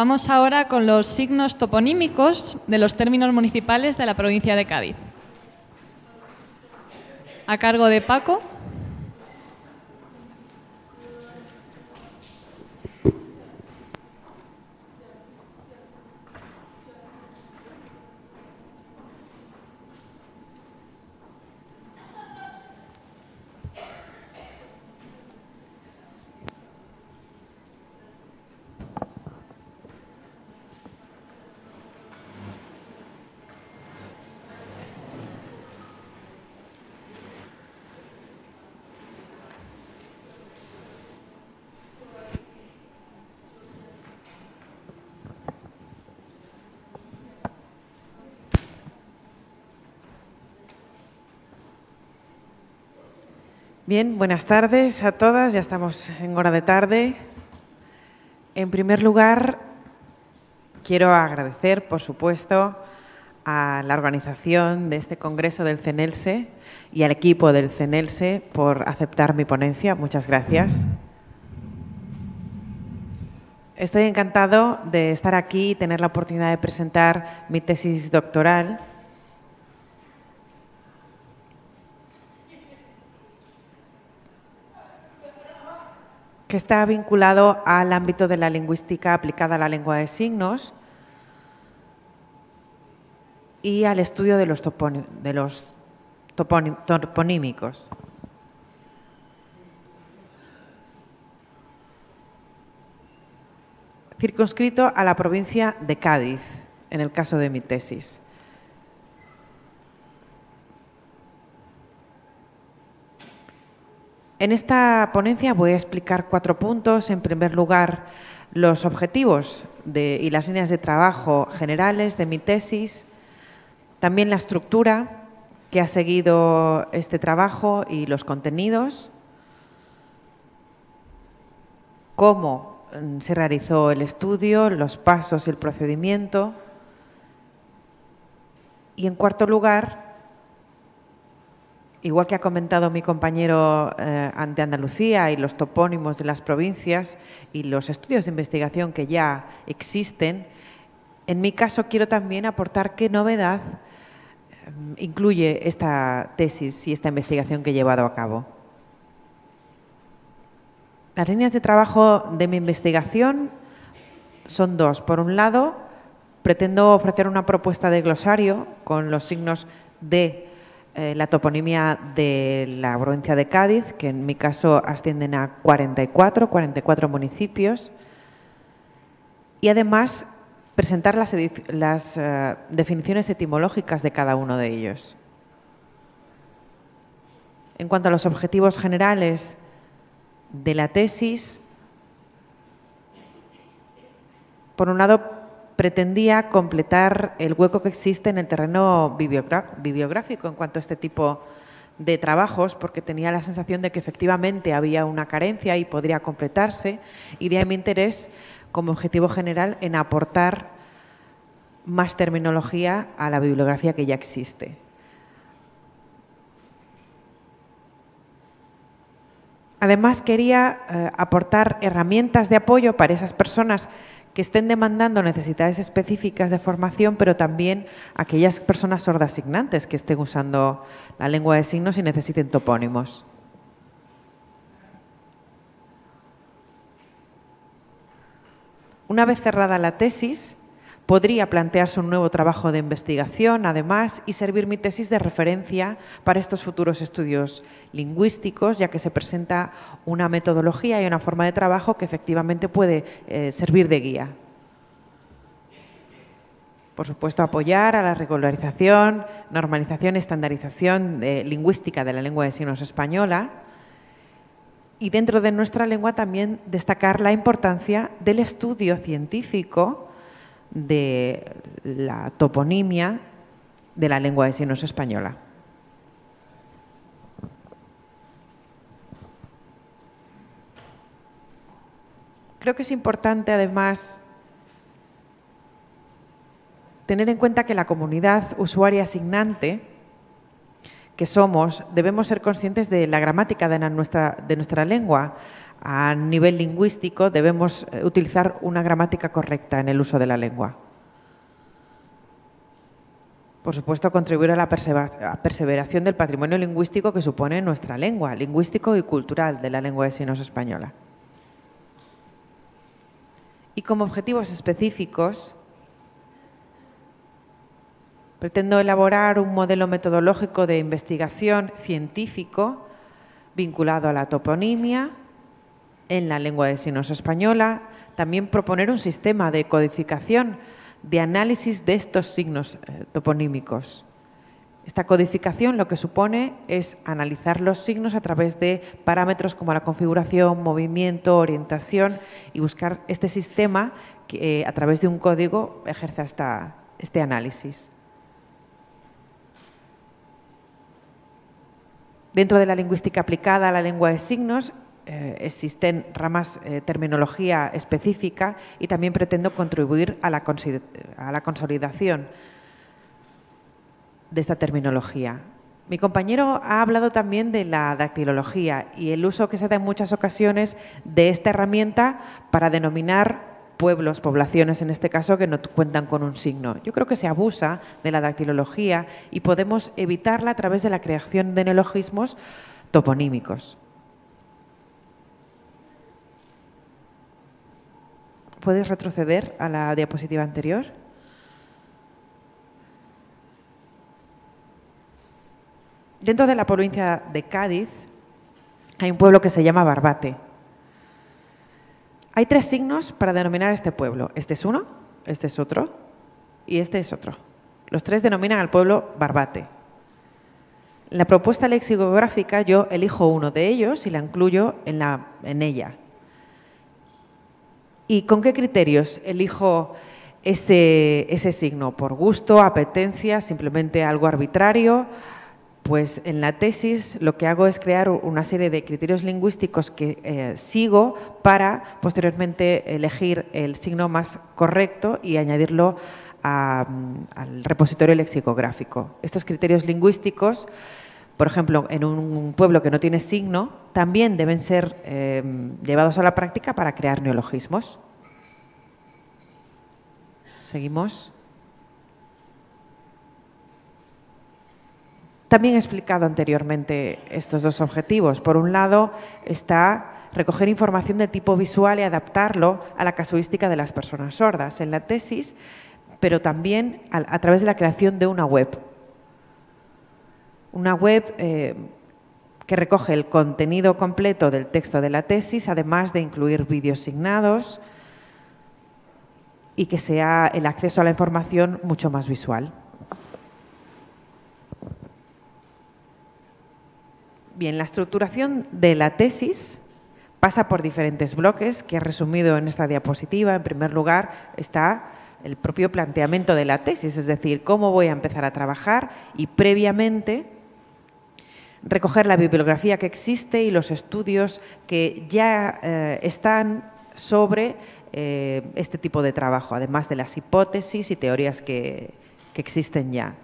Vamos ahora con los signos toponímicos de los términos municipales de la provincia de Cádiz. A cargo de Paco. Bien, buenas tardes a todas. Ya estamos en hora de tarde. En primer lugar, quiero agradecer, por supuesto, a la organización de este congreso del CENELSE y al equipo del CENELSE por aceptar mi ponencia. Muchas gracias. Estoy encantado de estar aquí y tener la oportunidad de presentar mi tesis doctoral. Que está vinculado al ámbito de la lingüística aplicada a la lengua de signos y al estudio de los toponímicos. Circunscrito a la provincia de Cádiz, en el caso de mi tesis. En esta ponencia voy a explicar 4 puntos. En primer lugar, los objetivos y las líneas de trabajo generales de mi tesis, también la estructura que ha seguido este trabajo y los contenidos, cómo se realizó el estudio, los pasos y el procedimiento. Y en cuarto lugar, igual que ha comentado mi compañero de Andalucía y los topónimos de las provincias y los estudios de investigación que ya existen, en mi caso quiero también aportar qué novedad incluye esta tesis y esta investigación que he llevado a cabo. Las líneas de trabajo de mi investigación son 2. Por un lado, pretendo ofrecer una propuesta de glosario con los signos de la toponimia de la provincia de Cádiz, que en mi caso ascienden a 44 municipios, y además presentar las definiciones etimológicas de cada uno de ellos. En cuanto a los objetivos generales de la tesis, por un lado, pretendía completar el hueco que existe en el terreno bibliográfico en cuanto a este tipo de trabajos, porque tenía la sensación de que efectivamente había una carencia y podría completarse, y de ahí mi interés como objetivo general en aportar más terminología a la bibliografía que ya existe. Además, quería aportar herramientas de apoyo para esas personas que estén demandando necesidades específicas de formación, pero también aquellas personas sordas signantes que estén usando la lengua de signos y necesiten topónimos. Una vez cerrada la tesis, podría plantearse un nuevo trabajo de investigación, además, y servir mi tesis de referencia para estos futuros estudios lingüísticos, ya que se presenta una metodología y una forma de trabajo que efectivamente puede servir de guía. Por supuesto, apoyar a la regularización, normalización y estandarización lingüística de la lengua de signos española, y dentro de nuestra lengua también destacar la importancia del estudio científico de la toponimia de la lengua de signos española. Creo que es importante, además, tener en cuenta que la comunidad usuaria signante que somos, debemos ser conscientes de la gramática de nuestra lengua. a nivel lingüístico debemos utilizar una gramática correcta en el uso de la lengua. Por supuesto, contribuir a la perseveración del patrimonio lingüístico que supone nuestra lengua, lingüístico y cultural de la lengua de signos española. Y como objetivos específicos, pretendo elaborar un modelo metodológico de investigación científico vinculado a la toponimia en la lengua de signos española, también proponer un sistema de codificación de análisis de estos signos toponímicos. Esta codificación lo que supone es analizar los signos a través de parámetros como la configuración, movimiento, orientación y buscar este sistema que a través de un código ejerza este análisis. Dentro de la lingüística aplicada a la lengua de signos existen ramas terminología específica y también pretendo contribuir a la consolidación de esta terminología. Mi compañero ha hablado también de la dactilología y el uso que se da en muchas ocasiones de esta herramienta para denominar pueblos, poblaciones en este caso, que no cuentan con un signo. Yo creo que se abusa de la dactilología y podemos evitarla a través de la creación de neologismos toponímicos. ¿Puedes retroceder a la diapositiva anterior? Dentro de la provincia de Cádiz hay un pueblo que se llama Barbate. Hay 3 signos para denominar este pueblo. Este es uno, este es otro y este es otro. Los 3 denominan al pueblo Barbate. En la propuesta lexicográfica yo elijo uno de ellos y la incluyo en ella. ¿Y con qué criterios elijo ese signo? ¿Por gusto, apetencia, simplemente algo arbitrario? Pues en la tesis lo que hago es crear una serie de criterios lingüísticos que sigo para posteriormente elegir el signo más correcto y añadirlo al repositorio lexicográfico. Estos criterios lingüísticos, por ejemplo, en un pueblo que no tiene signo, también deben ser llevados a la práctica para crear neologismos. Seguimos. También he explicado anteriormente estos 2 objetivos. Por un lado está recoger información de tipo visual y adaptarlo a la casuística de las personas sordas en la tesis, pero también a través de la creación de una web. Una web que recoge el contenido completo del texto de la tesis, además de incluir vídeos signados y que sea el acceso a la información mucho más visual. Bien, la estructuración de la tesis pasa por diferentes bloques que he resumido en esta diapositiva. En primer lugar está el propio planteamiento de la tesis, es decir, cómo voy a empezar a trabajar y previamente recoger la bibliografía que existe y los estudios que ya están sobre este tipo de trabajo, además de las hipótesis y teorías que existen ya.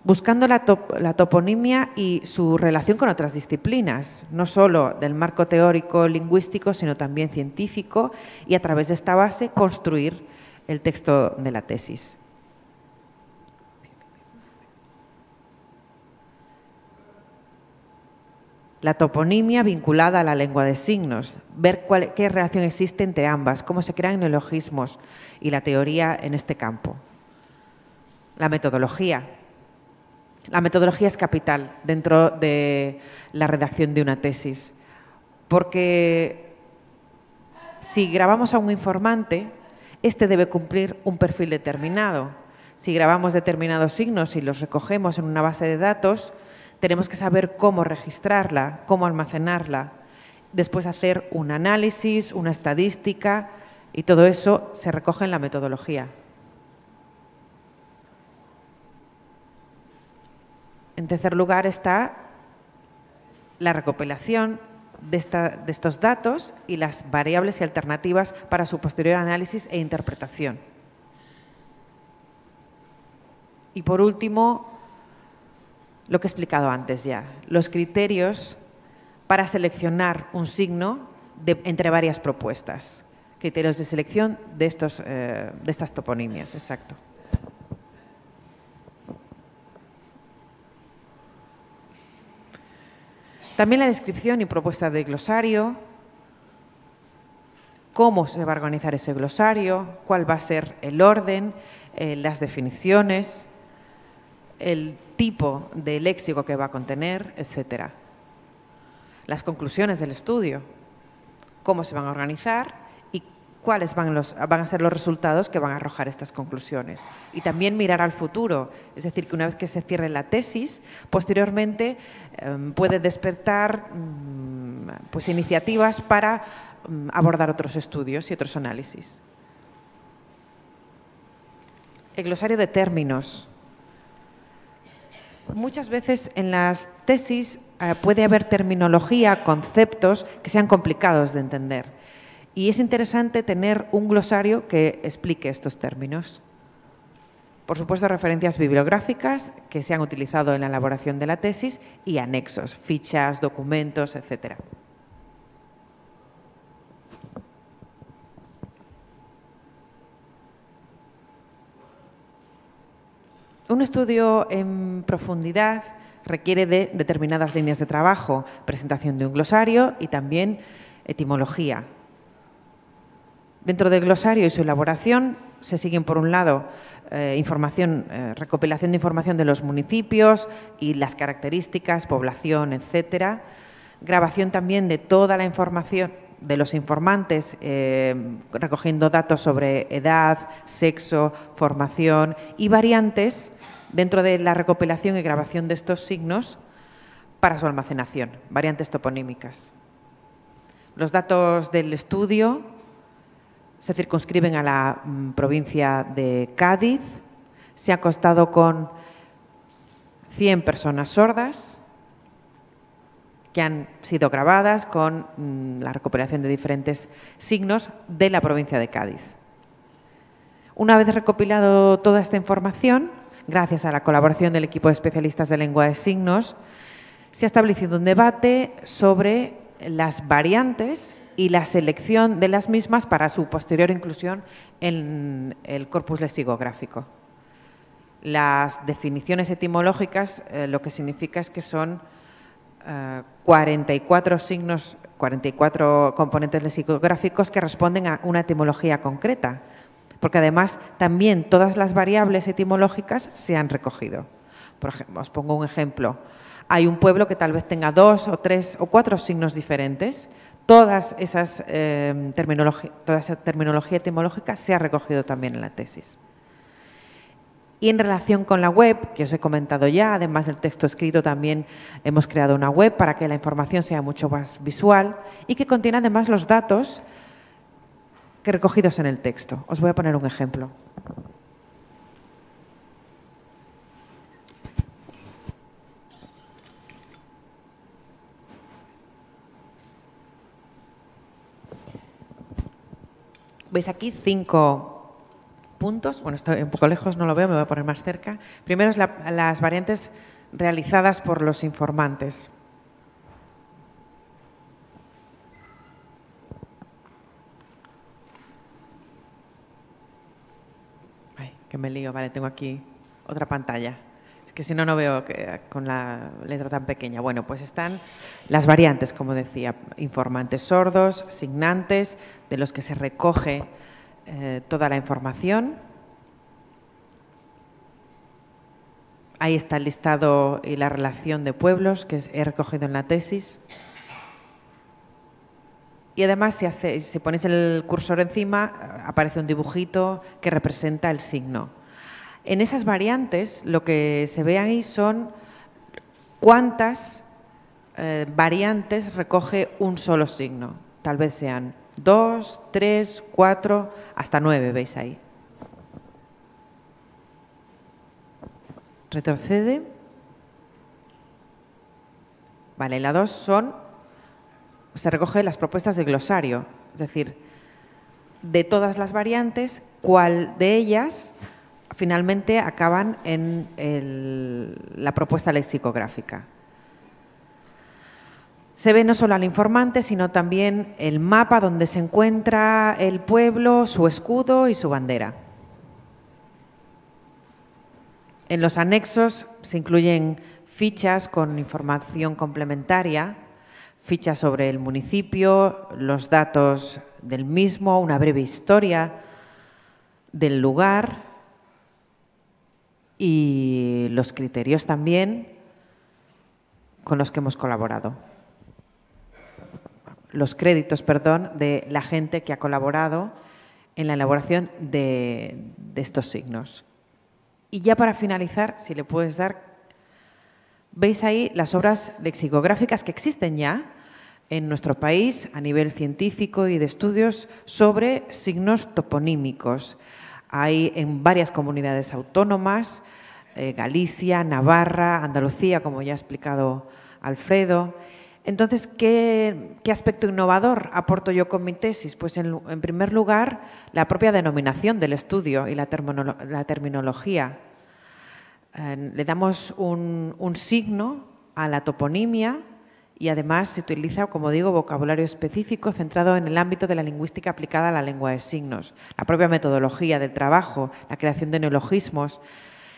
Buscando la toponimia y su relación con otras disciplinas, no solo del marco teórico lingüístico, sino también científico, y a través de esta base construir el texto de la tesis. La toponimia vinculada a la lengua de signos, ver qué relación existe entre ambas, cómo se crean neologismos y la teoría en este campo. La metodología. La metodología es capital dentro de la redacción de una tesis, porque si grabamos a un informante, este debe cumplir un perfil determinado. Si grabamos determinados signos y los recogemos en una base de datos, tenemos que saber cómo registrarla, cómo almacenarla, después hacer un análisis, una estadística y todo eso se recoge en la metodología. En tercer lugar está la recopilación de estos datos y las variables y alternativas para su posterior análisis e interpretación. Y por último, lo que he explicado antes ya, los criterios para seleccionar un signo entre varias propuestas. Criterios de selección de estas toponimias, exacto. También la descripción y propuesta de glosario, cómo se va a organizar ese glosario, cuál va a ser el orden, las definiciones, el tipo de léxico que va a contener, etcétera. Las conclusiones del estudio, cómo se van a organizar y cuáles van a ser los resultados que van a arrojar estas conclusiones. Y también mirar al futuro, es decir, que una vez que se cierre la tesis, posteriormente puede despertar pues, iniciativas para abordar otros estudios y otros análisis. El glosario de términos. Muchas veces en las tesis puede haber terminología, conceptos que sean complicados de entender. Y es interesante tener un glosario que explique estos términos. Por supuesto, referencias bibliográficas que se han utilizado en la elaboración de la tesis y anexos, fichas, documentos, etcétera. Un estudio en profundidad requiere de determinadas líneas de trabajo, presentación de un glosario y también etimología. Dentro del glosario y su elaboración se siguen, por un lado, recopilación de información de los municipios y las características, población, etcétera. Grabación también de toda la información de los informantes, recogiendo datos sobre edad, sexo, formación y variantes dentro de la recopilación y grabación de estos signos para su almacenación, variantes toponímicas. Los datos del estudio se circunscriben a la provincia de Cádiz, se ha contado con 100 personas sordas que han sido grabadas con la recopilación de diferentes signos de la provincia de Cádiz. Una vez recopilado toda esta información, gracias a la colaboración del equipo de especialistas de lengua de signos, se ha establecido un debate sobre las variantes y la selección de las mismas para su posterior inclusión en el corpus lexicográfico. Las definiciones etimológicas lo que significa es que son 44 signos, 44 componentes lexicográficos que responden a una etimología concreta, porque además también todas las variables etimológicas se han recogido. Por ejemplo, os pongo un ejemplo. Hay un pueblo que tal vez tenga 2 o 3 o 4 signos diferentes. Toda esa terminología etimológica se ha recogido también en la tesis. Y en relación con la web, que os he comentado ya, además del texto escrito, también hemos creado una web para que la información sea mucho más visual y que contiene además los datos que recogidos en el texto. Os voy a poner un ejemplo. Veis aquí 5 puntos. Bueno, estoy un poco lejos, no lo veo, me voy a poner más cerca. Primero es las variantes realizadas por los informantes. Ay, que me lío, vale, tengo aquí otra pantalla. Es que si no, no veo con la letra tan pequeña. Bueno, pues están las variantes, como decía, informantes sordos, signantes, de los que se recoge toda la información. Ahí está el listado y la relación de pueblos que he recogido en la tesis. Y además, si ponéis el cursor encima, aparece un dibujito que representa el signo. En esas variantes, lo que se ve ahí son cuántas variantes recoge un solo signo. Tal vez sean 2, 3, 4, hasta 9, veis ahí. Retrocede. Vale, la 2 se recoge las propuestas de glosario, es decir, de todas las variantes, cuál de ellas finalmente acaban en la propuesta lexicográfica. Se ve no solo al informante, sino también el mapa donde se encuentra el pueblo, su escudo y su bandera. En los anexos se incluyen fichas con información complementaria, fichas sobre el municipio, los datos del mismo, una breve historia del lugar y los criterios también con los que hemos colaborado. Los créditos, perdón, de la gente que ha colaborado en la elaboración de estos signos. Y ya para finalizar, si le puedes dar, veis ahí las obras lexicográficas que existen ya en nuestro país a nivel científico y de estudios sobre signos toponímicos. Hay en varias comunidades autónomas, Galicia, Navarra, Andalucía, como ya ha explicado Alfredo. Entonces, ¿qué aspecto innovador aporto yo con mi tesis? Pues, en primer lugar, la propia denominación del estudio y la terminología. Le damos un signo a la toponimia y, además, se utiliza, como digo, vocabulario específico centrado en el ámbito de la lingüística aplicada a la lengua de signos. La propia metodología del trabajo, la creación de neologismos.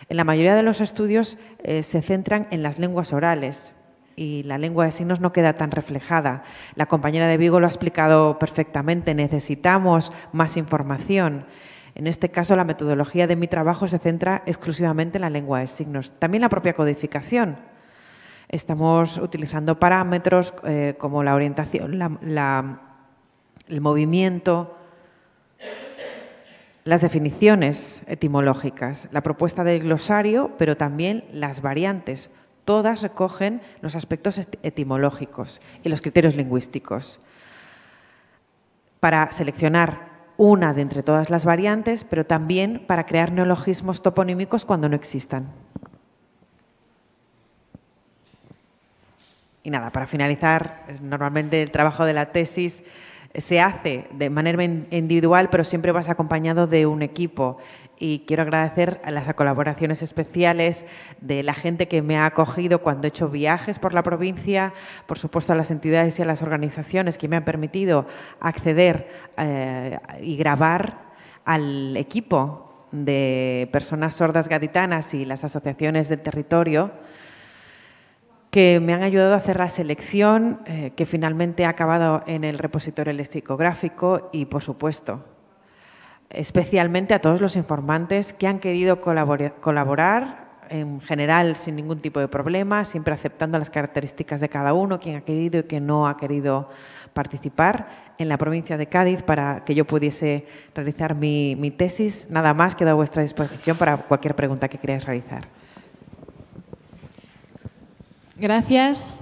En la mayoría de los estudios se centran en las lenguas orales, y la lengua de signos no queda tan reflejada. La compañera de Vigo lo ha explicado perfectamente, necesitamos más información. En este caso, la metodología de mi trabajo se centra exclusivamente en la lengua de signos. También la propia codificación. Estamos utilizando parámetros como la orientación, el movimiento, las definiciones etimológicas, la propuesta del glosario, pero también las variantes. Todas recogen los aspectos etimológicos y los criterios lingüísticos para seleccionar una de entre todas las variantes, pero también para crear neologismos toponímicos cuando no existan. Y nada, para finalizar, normalmente el trabajo de la tesis se hace de manera individual, pero siempre vas acompañado de un equipo. Y quiero agradecer a las colaboraciones especiales de la gente que me ha acogido cuando he hecho viajes por la provincia, por supuesto a las entidades y a las organizaciones que me han permitido acceder y grabar, al equipo de personas sordas gaditanas y las asociaciones del territorio, que me han ayudado a hacer la selección que finalmente ha acabado en el repositorio lexicográfico y, por supuesto, especialmente a todos los informantes que han querido colaborar, en general sin ningún tipo de problema, siempre aceptando las características de cada uno, quien ha querido y quien no ha querido participar en la provincia de Cádiz para que yo pudiese realizar mi tesis. Nada más, quedo a vuestra disposición para cualquier pregunta que queráis realizar. Gracias.